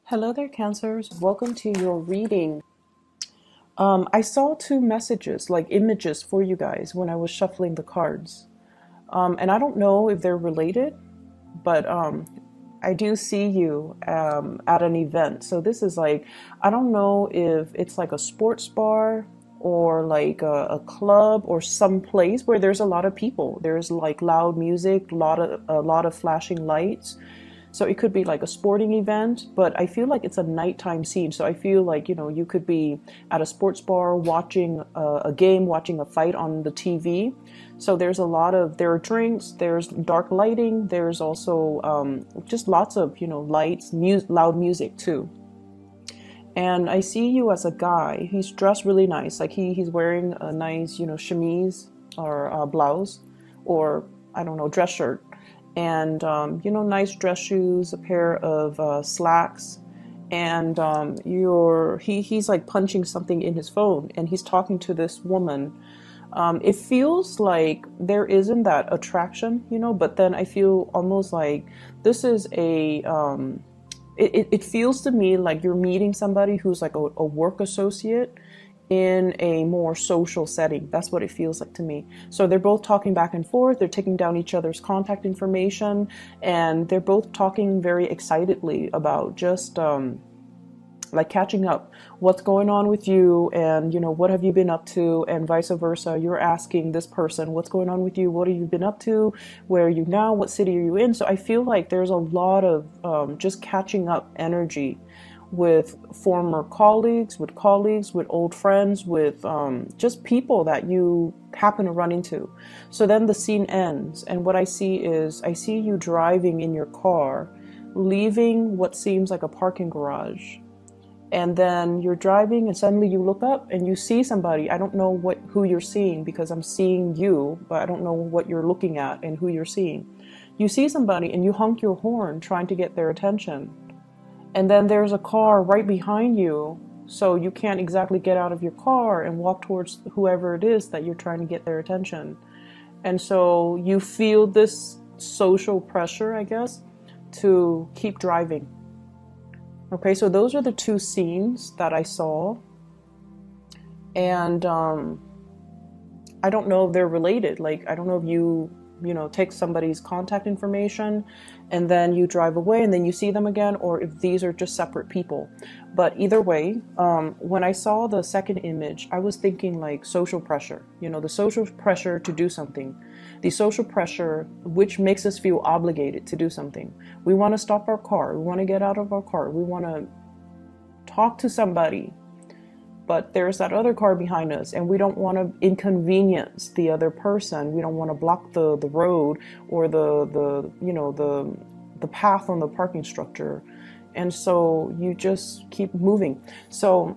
Hello there, Cancers. Welcome to your reading. I saw two messages, like images for you guys when I was shuffling the cards. And I don't know if they're related, but I do see you at an event. So this is like, I don't know if it's like a sports bar or like a club or some place where there's a lot of people. There's like loud music, a lot of flashing lights. So it could be like a sporting event, but I feel like it's a nighttime scene. So I feel like, you could be at a sports bar watching a game, watching a fight on the TV. So there are drinks, there's dark lighting, there's also just lots of, lights, loud music too. And I see you as a guy. He's dressed really nice. Like he's wearing a nice, chemise or blouse or I don't know, dress shirt and nice dress shoes, a pair of slacks, and he's like punching something in his phone, and he's talking to this woman. It feels like there isn't that attraction, but then I feel almost like this is it feels to me like you're meeting somebody who's like a work associate in a more social setting. That's what it feels like to me. So they're both talking back and forth. They're taking down each other's contact information, and they're both talking very excitedly about just like catching up. What's going on with you, and what have you been up to, and vice versa. You're asking this person, what's going on with you? What have you been up to? Where are you now? What city are you in? So I feel like there's a lot of just catching up energy with former colleagues, with old friends, with just people that you happen to run into. So then the scene ends, and what I see is I see you driving in your car, leaving what seems like a parking garage. And then you're driving, and suddenly you look up and you see somebody. I don't know who you're seeing because I'm seeing you, but I don't know what you're looking at and who you're seeing. You see somebody and you honk your horn trying to get their attention. And then there's a car right behind you, so you can't exactly get out of your car and walk towards whoever it is that you're trying to get their attention. And so you feel this social pressure, I guess, to keep driving. Okay, so those are the two scenes that I saw. And I don't know if they're related. Like, I don't know if you take somebody's contact information and then you drive away and then you see them again, or if these are just separate people. But either way, when I saw the second image, I was thinking like social pressure, the social pressure to do something, the social pressure which makes us feel obligated to do something. We want to stop our car, we want to get out of our car, we want to talk to somebody, but there's that other car behind us, and we don't want to inconvenience the other person. We don't want to block the road or the path on the parking structure. And so you just keep moving. So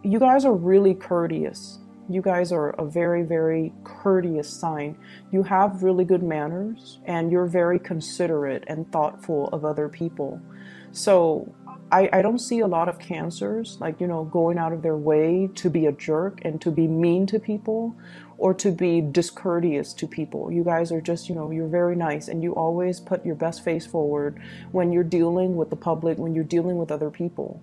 you guys are really courteous. You guys are a very, very courteous sign. You have really good manners, and you're very considerate and thoughtful of other people. So I don't see a lot of Cancers, like, going out of their way to be a jerk and to be mean to people or to be discourteous to people. You guys are just, you're very nice, and you always put your best face forward when you're dealing with the public, when you're dealing with other people.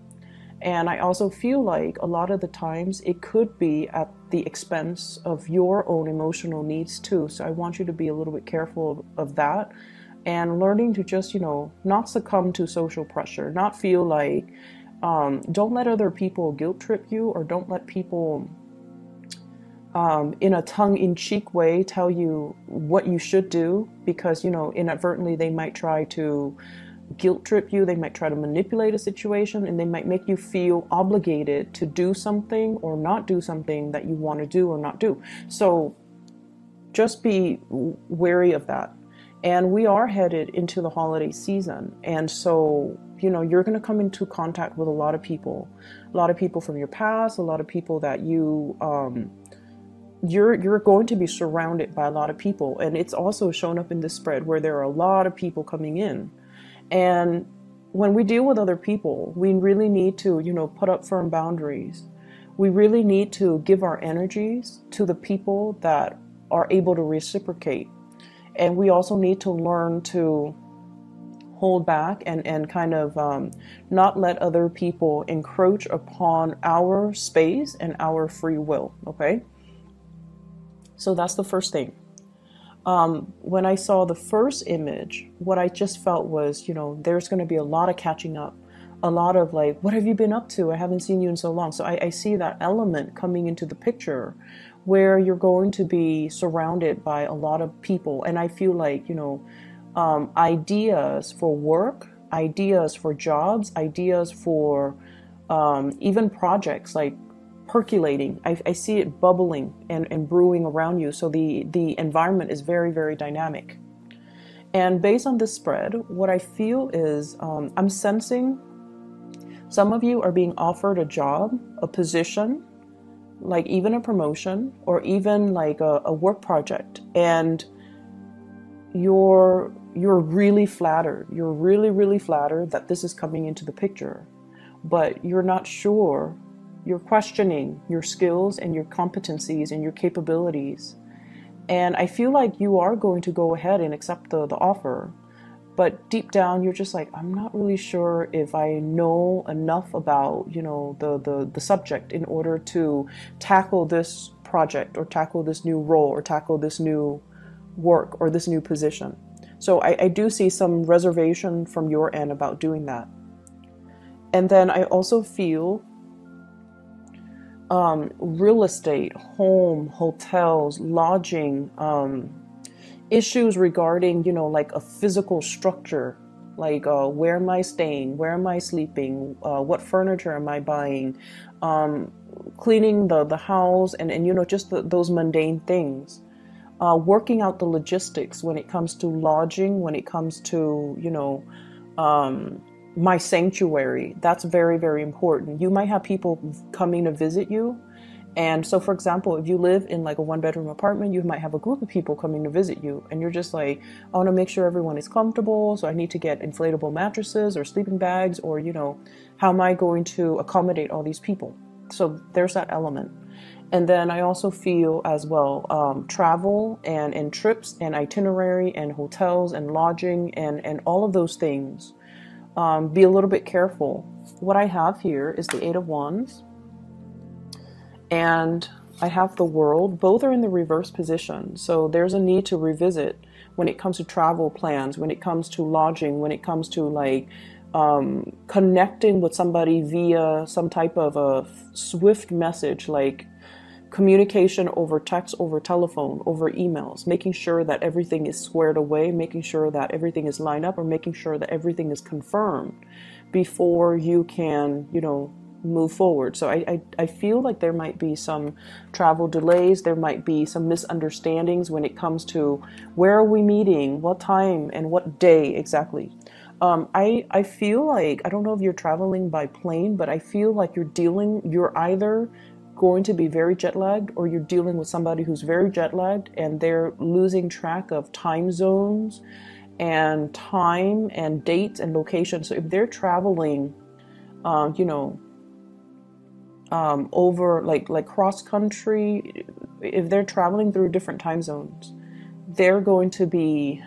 And I also feel like a lot of the times it could be at the expense of your own emotional needs too. So I want you to be a little bit careful of that. And learning to just, not succumb to social pressure, not feel like, don't let other people guilt trip you, or don't let people, in a tongue-in-cheek way, tell you what you should do, because, inadvertently they might try to guilt trip you, they might try to manipulate a situation, and they might make you feel obligated to do something or not do something that you want to do or not do. So just be wary of that. And we are headed into the holiday season. And so, you're going to come into contact with a lot of people from your past, a lot of people that you're going to be surrounded by a lot of people. And it's also shown up in this spread where there are a lot of people coming in. And when we deal with other people, we really need to, put up firm boundaries. We really need to give our energies to the people that are able to reciprocate. And we also need to learn to hold back and kind of not let other people encroach upon our space and our free will. Okay, so that's the first thing. When I saw the first image, what I just felt was, there's going to be a lot of catching up, a lot of like, what have you been up to? I haven't seen you in so long. So I see that element coming into the picture where you're going to be surrounded by a lot of people. And I feel like, ideas for work, ideas for jobs, ideas for even projects like percolating. I see it bubbling and brewing around you. So the environment is very, very dynamic. And based on this spread, what I feel is I'm sensing some of you are being offered a job, a position, like even a promotion, or even like a work project. And you're really flattered. You're really, really flattered that this is coming into the picture, but you're not sure. You're questioning your skills and your competencies and your capabilities. And I feel like you are going to go ahead and accept the offer. But deep down, you're just like, I'm not really sure if I know enough about, the subject in order to tackle this project or tackle this new role or tackle this new work or this new position. So I do see some reservation from your end about doing that. And then I also feel real estate, home, hotels, lodging, issues regarding, like a physical structure, like where am I staying, where am I sleeping, what furniture am I buying, cleaning the house, and just those mundane things. Working out the logistics when it comes to lodging, when it comes to, my sanctuary. That's very, very important. You might have people coming to visit you. And so, for example, if you live in like a 1-bedroom apartment, you might have a group of people coming to visit you. And you're just like, I want to make sure everyone is comfortable. So I need to get inflatable mattresses or sleeping bags, or, how am I going to accommodate all these people? So there's that element. And then I also feel as well, travel and trips and itinerary and hotels and lodging and all of those things. Be a little bit careful. What I have here is the 8 of Wands, and I have the World. Both are in the reverse position. So there's a need to revisit when it comes to travel plans, when it comes to lodging, when it comes to like connecting with somebody via some type of a swift message, like communication over text, over telephone, over emails, making sure that everything is squared away, making sure that everything is lined up, or making sure that everything is confirmed before you can, move forward. So I feel like there might be some travel delays. There might be some misunderstandings when it comes to where are we meeting, what time, and what day exactly. I feel like, I don't know if you're traveling by plane, but I feel like you're either going to be very jet lagged, or you're dealing with somebody who's very jet lagged and they're losing track of time zones and time and dates and locations. So if they're traveling, over like cross country, if they're traveling through different time zones, they're going to be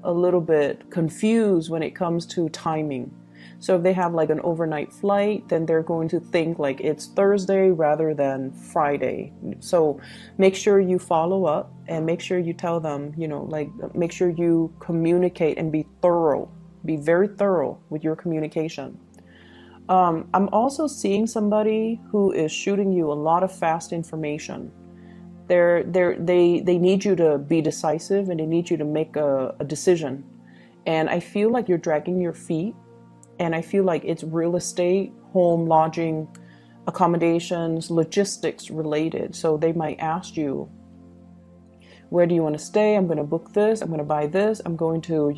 a little bit confused when it comes to timing. So if they have like an overnight flight, then they're going to think like it's Thursday rather than Friday. So make sure you follow up and make sure you tell them, make sure you communicate and be thorough. Be very thorough with your communication. I'm also seeing somebody who is shooting you a lot of fast information. They need you to be decisive, and they need you to make a decision. And I feel like you're dragging your feet. And I feel like it's real estate, home, lodging, accommodations, logistics related. So they might ask you, where do you want to stay? I'm going to book this. I'm going to buy this. I'm going to,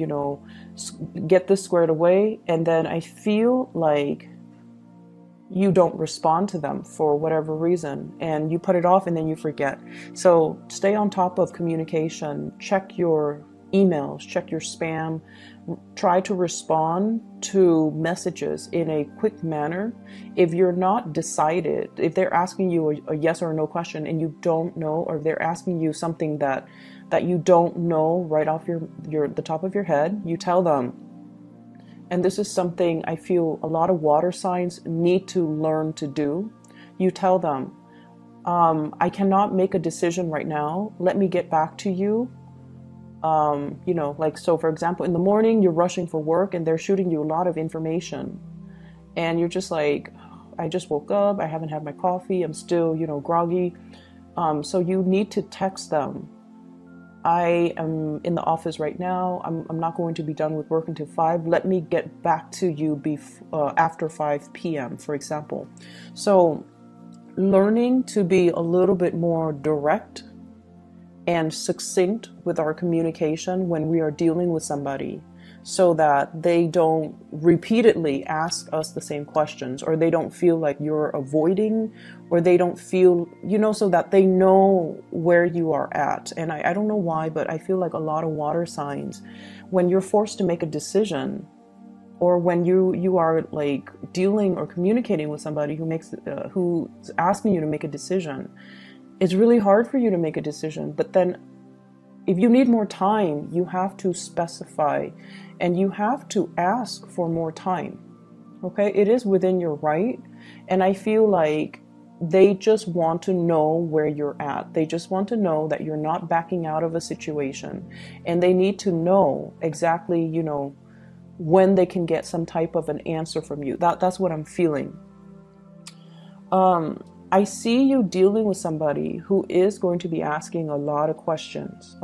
get this squared away. And then I feel like you don't respond to them for whatever reason, and you put it off and then you forget. So stay on top of communication. Check your emails, check your spam. Try to respond to messages in a quick manner. If you're not decided, if they're asking you a yes or no question and you don't know, or if they're asking you something that you don't know right off the top of your head, you tell them, And this is something I feel a lot of water signs need to learn to do. You tell them, I cannot make a decision right now. Let me get back to you. You know, like, so for example, in the morning, you're rushing for work and they're shooting you a lot of information. And you're just like, I just woke up. I haven't had my coffee. I'm still, you know, groggy. So you need to text them. I am in the office right now. I'm not going to be done with work until 5. Let me get back to you after 5 p.m., for example. So learning to be a little bit more direct and succinct with our communication when we are dealing with somebody, so that they don't repeatedly ask us the same questions, or they don't feel like you're avoiding, or they don't feel, you know, so that they know where you are at. And I don't know why, but I feel like a lot of water signs, when you're forced to make a decision, or when you are like dealing or communicating with somebody who's asking you to make a decision, it's really hard for you to make a decision. But then if you need more time, you have to specify and you have to ask for more time. Okay? It is within your right. And I feel like they just want to know where you're at. They just want to know that you're not backing out of a situation. And they need to know exactly, you know, when they can get some type of an answer from you. That's what I'm feeling. I see you dealing with somebody who is going to be asking a lot of questions,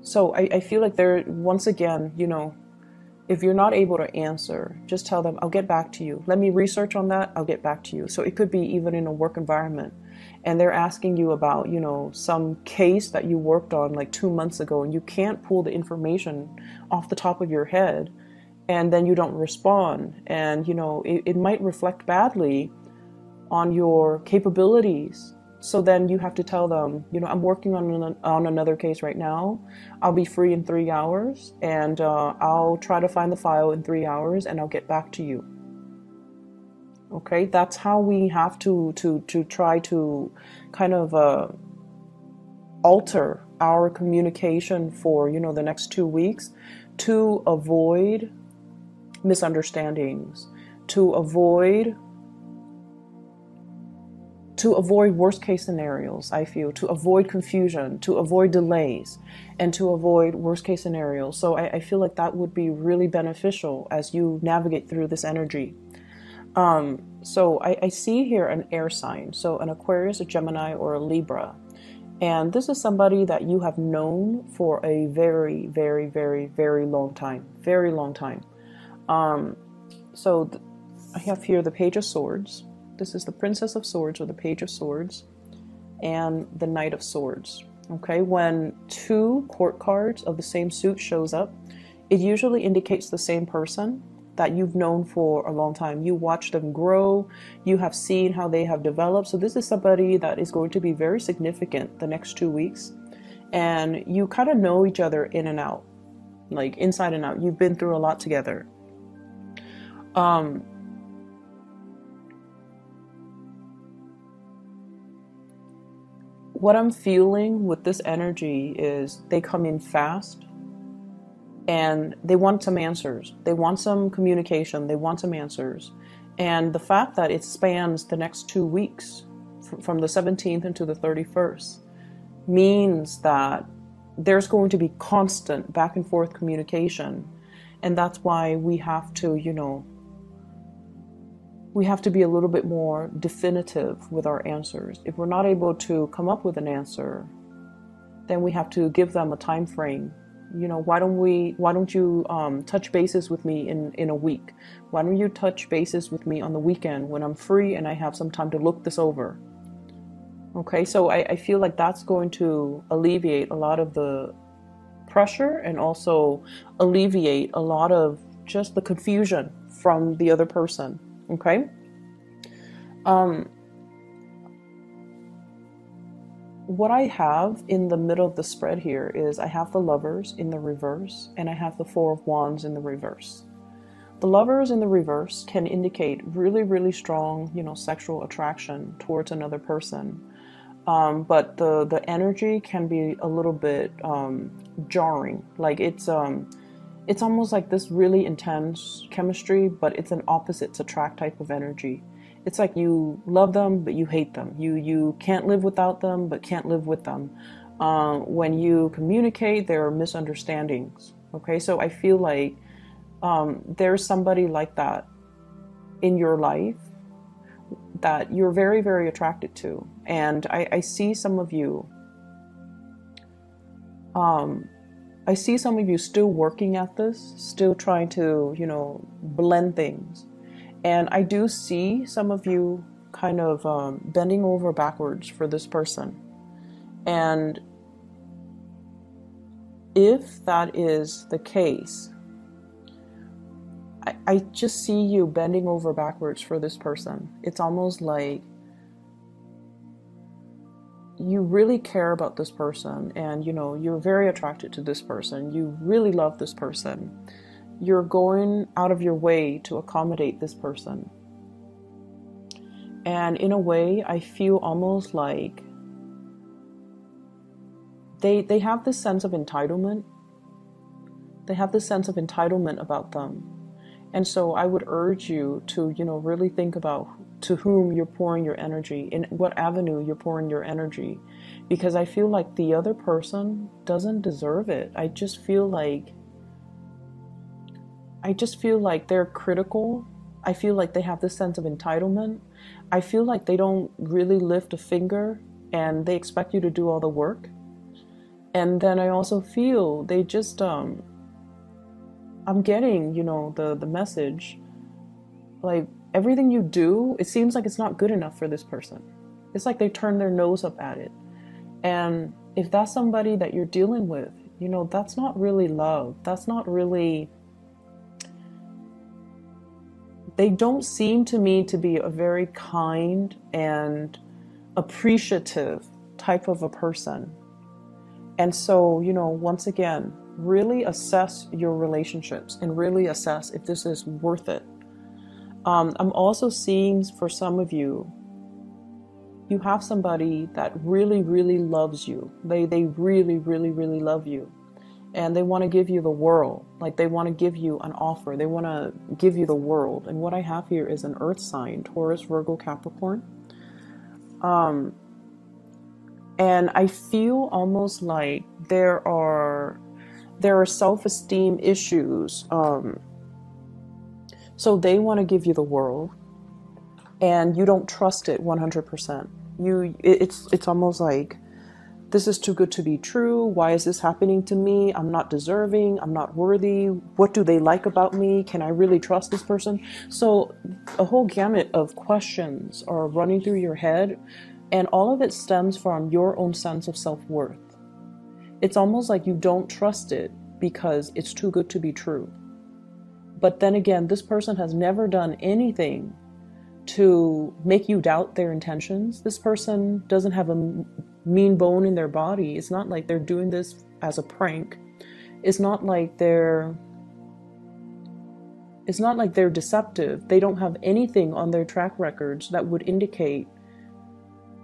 So I feel like they're, once again, you know, if you're not able to answer, just tell them, I'll get back to you. Let me research on that. I'll get back to you. So it could be even in a work environment. And they're asking you about, you know, some case that you worked on like 2 months ago, and you can't pull the information off the top of your head, and then you don't respond. And, you know, it might reflect badly on your capabilities. So then you have to tell them, you know, I'm working on another case right now. I'll be free in 3 hours, and I'll try to find the file in 3 hours, and I'll get back to you. Okay, that's how we have to try to kind of alter our communication for, you know, the next 2 weeks, to avoid misunderstandings, to avoid worst case scenarios. I feel, to avoid confusion, to avoid delays, and to avoid worst case scenarios. So I feel like that would be really beneficial as you navigate through this energy. So I see here an air sign, so an Aquarius, a Gemini, or a Libra. And this is somebody that you have known for a very, very, very, very long time. Very long time. So I have here the Page of Swords. This is the Princess of Swords, or the Page of Swords, and the Knight of Swords. Okay, when 2 court cards of the same suit shows up, it usually indicates the same person that you've known for a long time. You watch them grow, you have seen how they have developed. So this is somebody that is going to be very significant the next 2 weeks. And you kind of know each other in and out, like inside and out. You've been through a lot together. What I'm feeling with this energy is they come in fast, and they want some answers. They want some communication. They want some answers. And the fact that it spans the next 2 weeks, from the 17th into the 31st, means that there's going to be constant back and forth communication. And that's why we have to, you know, we have to be a little bit more definitive with our answers. If we're not able to come up with an answer, then we have to give them a time frame. You know, why don't you touch bases with me in a week? Why don't you touch bases with me on the weekend when I'm free and I have some time to look this over? Okay, so I feel like that's going to alleviate a lot of the pressure, and also alleviate a lot of just the confusion from the other person. Okay. What I have in the middle of the spread here is I have the Lovers in the reverse, and I have the Four of Wands in the reverse. The Lovers in the reverse can indicate really, really strong, you know, sexual attraction towards another person. But the energy can be a little bit jarring. Like it's almost like this really intense chemistry, but it's an opposites attract type of energy. It's like you love them, but you hate them. You can't live without them, but can't live with them. When you communicate, there are misunderstandings. Okay, so I feel like there's somebody like that in your life that you're very, very attracted to. And I see some of you, I see some of you still working at this, still trying to, blend things. And I do see some of you kind of bending over backwards for this person. And if that is the case, I just see you bending over backwards for this person. It's almost like you really care about this person, and you're very attracted to this person. You really love this person. You're going out of your way to accommodate this person. And in a way, I feel almost like they have this sense of entitlement. They have this sense of entitlement about them. And so I would urge you to, really think about to whom you're pouring your energy, in what avenue you're pouring your energy. Because I feel like the other person doesn't deserve it. I just feel like they're critical. I feel like they have this sense of entitlement. I feel like they don't really lift a finger and they expect you to do all the work. And then I also feel they just, I'm getting, the message, like everything you do, it seems like it's not good enough for this person. It's like they turn their nose up at it. And if that's somebody that you're dealing with, that's not really love. That's not really, they don't seem to me to be a very kind and appreciative type of a person. And so, once again, really assess your relationships and really assess if this is worth it. I'm also seeing for some of you, you have somebody that really, really loves you. They really, really, really love you. And they want to give you the world. Like they want to give you an offer. They want to give you the world. And what I have here is an earth sign, Taurus, Virgo, Capricorn. And I feel almost like there are self-esteem issues. So they want to give you the world, and you don't trust it 100%. It's almost like, this is too good to be true. Why is this happening to me? I'm not deserving. I'm not worthy. What do they like about me? Can I really trust this person? So a whole gamut of questions are running through your head, and all of it stems from your own sense of self-worth. It's almost like you don't trust it because it's too good to be true. But then again, this person has never done anything to make you doubt their intentions. This person doesn't have a mean bone in their body. It's not like they're doing this as a prank. It's not like they're deceptive. They don't have anything on their track records that would indicate,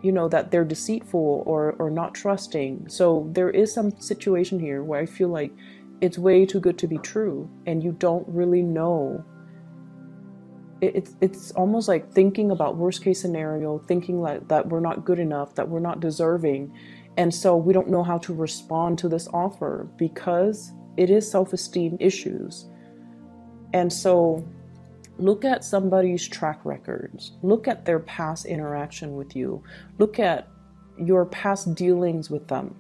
that they're deceitful or not trusting. So there is some situation here where I feel like it's way too good to be true, and you don't really know. It's almost like thinking about worst case scenario, thinking like that we're not good enough, that we're not deserving. And so we don't know how to respond to this offer because it is self-esteem issues. And so look at somebody's track records, look at their past interaction with you, look at your past dealings with them.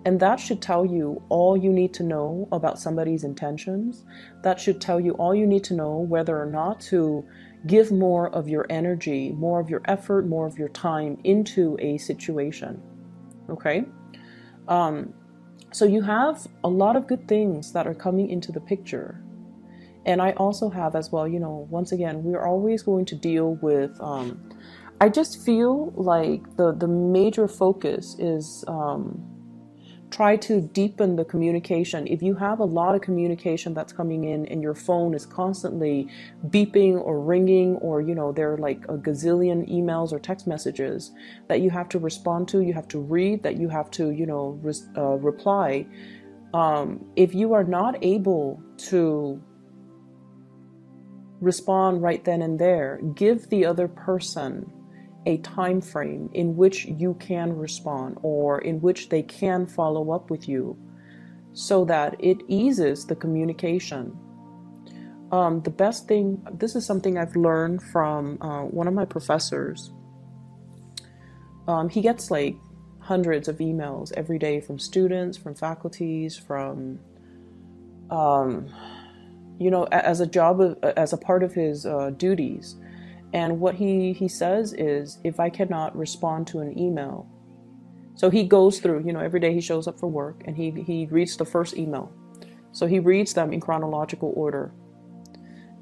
And that should tell you all you need to know about somebody's intentions. That should tell you all you need to know whether or not to give more of your energy, more of your effort, more of your time into a situation. Okay? So you have a lot of good things that are coming into the picture. And I also have as well, once again, we're always going to deal with, I just feel like the major focus is try to deepen the communication. If you have a lot of communication that's coming in and your phone is constantly beeping or ringing, or, you know, there are like a gazillion emails or text messages that you have to respond to, you have to read, that you have to, you know, reply. If you are not able to respond right then and there, give the other person a time frame in which you can respond, or in which they can follow up with you, so that it eases the communication. The best thing, this is something I've learned from one of my professors. He gets like hundreds of emails every day from students, from faculties, from you know, as a part of his duties. And what he says is, if I cannot respond to an email, so he goes through, you know, every day he shows up for work and he reads the first email. So he reads them in chronological order.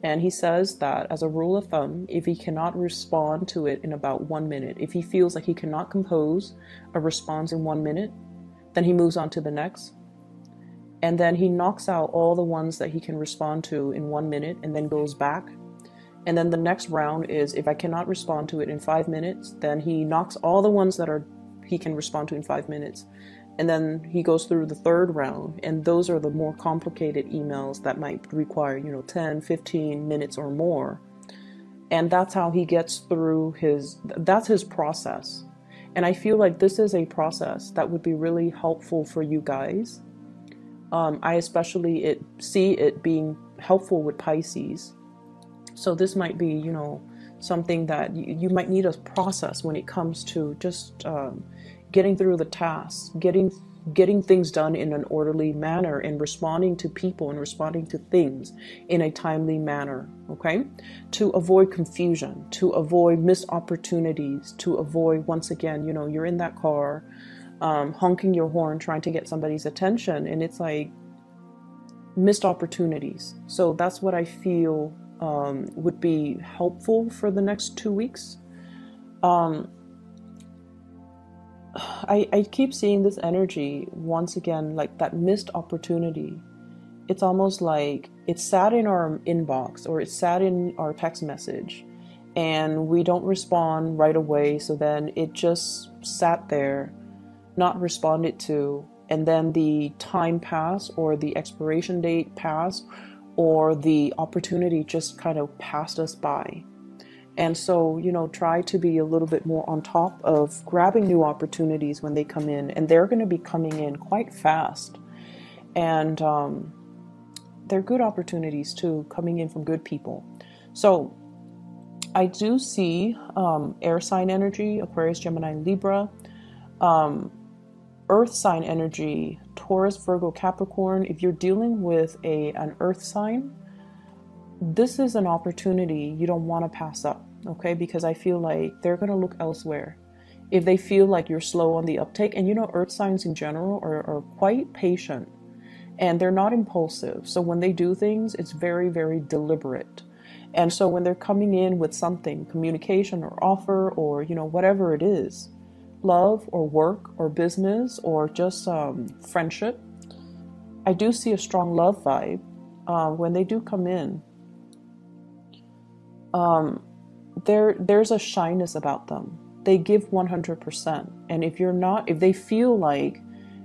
And he says that as a rule of thumb, if he cannot respond to it in about 1 minute, if he feels like he cannot compose a response in 1 minute, then he moves on to the next. And then he knocks out all the ones that he can respond to in 1 minute and then goes back. And then the next round is, if I cannot respond to it in 5 minutes, then he knocks all the ones that he can respond to in 5 minutes. And then he goes through the third round, and those are the more complicated emails that might require, you know, 10, 15 minutes or more. And that's how he gets through that's his process. And I feel like this is a process that would be really helpful for you guys. I especially see it being helpful with Pisces. So this might be, you know, something that you might need a process when it comes to just getting through the tasks, getting things done in an orderly manner, and responding to people and responding to things in a timely manner, okay? To avoid confusion, to avoid missed opportunities, to avoid, once again, you know, you're in that car, honking your horn, trying to get somebody's attention, and it's like missed opportunities. So that's what I feel would be helpful for the next 2 weeks. I keep seeing this energy once again, like that missed opportunity. It's almost like it sat in our inbox, or it sat in our text message, and we don't respond right away. So then it just sat there, not responded to, and then the time passed, or the expiration date passed, or the opportunity just kind of passed us by. And so, you know, try to be a little bit more on top of grabbing new opportunities when they come in. And they're going to be coming in quite fast. And they're good opportunities too, coming in from good people. So I do see air sign energy, Aquarius, Gemini, Libra. Earth sign energy, Taurus, Virgo, Capricorn. If you're dealing with an earth sign, this is an opportunity you don't want to pass up, okay? Because I feel like they're going to look elsewhere if they feel like you're slow on the uptake. And you know, earth signs in general are quite patient, and they're not impulsive. So when they do things, it's very, very deliberate. And so when they're coming in with something, communication or offer, or, you know, whatever it is, love or work or business or just friendship, I do see a strong love vibe when they do come in. There's a shyness about them. They give 100%. And if they feel like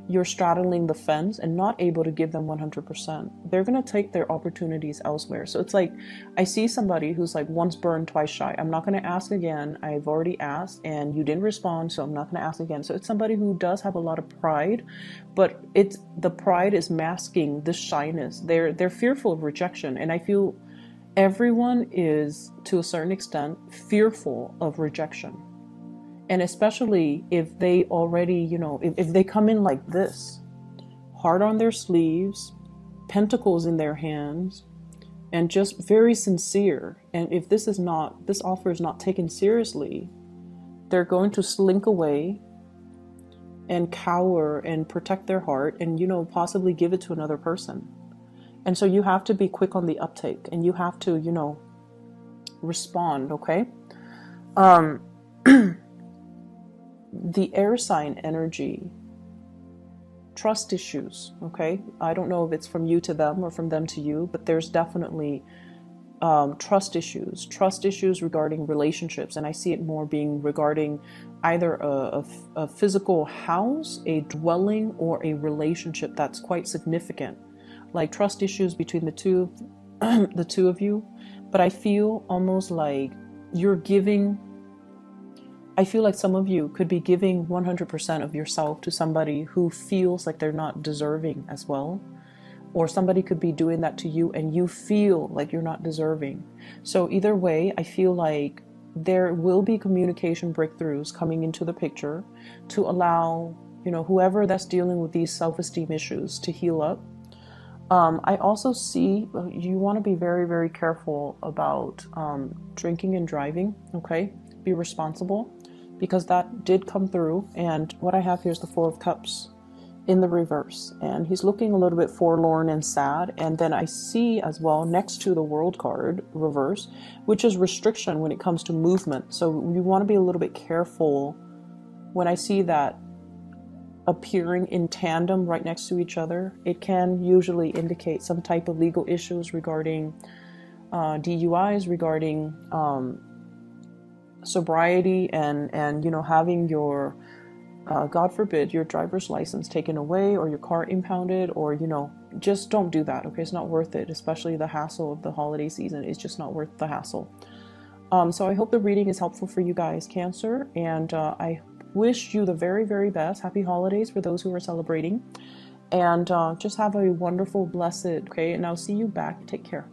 you're straddling the fence and not able to give them 100%, they're going to take their opportunities elsewhere. So it's like, I see somebody who's like once burned, twice shy. I'm not going to ask again. I've already asked and you didn't respond, so I'm not going to ask again. So it's somebody who does have a lot of pride, but the pride is masking the shyness. They're fearful of rejection. And I feel everyone is, to a certain extent, fearful of rejection. And especially if they already, you know, if they come in like this, heart on their sleeves, pentacles in their hands, and just very sincere. And if this offer is not taken seriously, they're going to slink away and cower and protect their heart and, you know, possibly give it to another person. And so you have to be quick on the uptake, and you have to, you know, respond, okay? The air sign energy, trust issues, okay? I don't know if it's from you to them or from them to you, but there's definitely trust issues regarding relationships. And I see it more being regarding either a physical house, a dwelling, or a relationship that's quite significant. Like trust issues between the two of you. But I feel almost like you're giving, I feel like some of you could be giving 100% of yourself to somebody who feels like they're not deserving as well. Or somebody could be doing that to you and you feel like you're not deserving. So either way, I feel like there will be communication breakthroughs coming into the picture to allow, whoever that's dealing with these self-esteem issues to heal up. I also see you want to be very, very careful about drinking and driving, okay? Be responsible, because that did come through. And what I have here is the Four of Cups in the reverse, and he's looking a little bit forlorn and sad. And then I see as well next to the World card reverse, which is restriction when it comes to movement. So you want to be a little bit careful when I see that appearing in tandem right next to each other. It can usually indicate some type of legal issues regarding DUIs, regarding sobriety, and having your God forbid, your driver's license taken away or your car impounded, or, just don't do that. Okay. It's not worth it. Especially the hassle of the holiday season. It's just not worth the hassle. So I hope the reading is helpful for you guys, Cancer. And I wish you the very, very best. Happy holidays for those who are celebrating. And just have a wonderful, blessed, okay. And I'll see you back. Take care.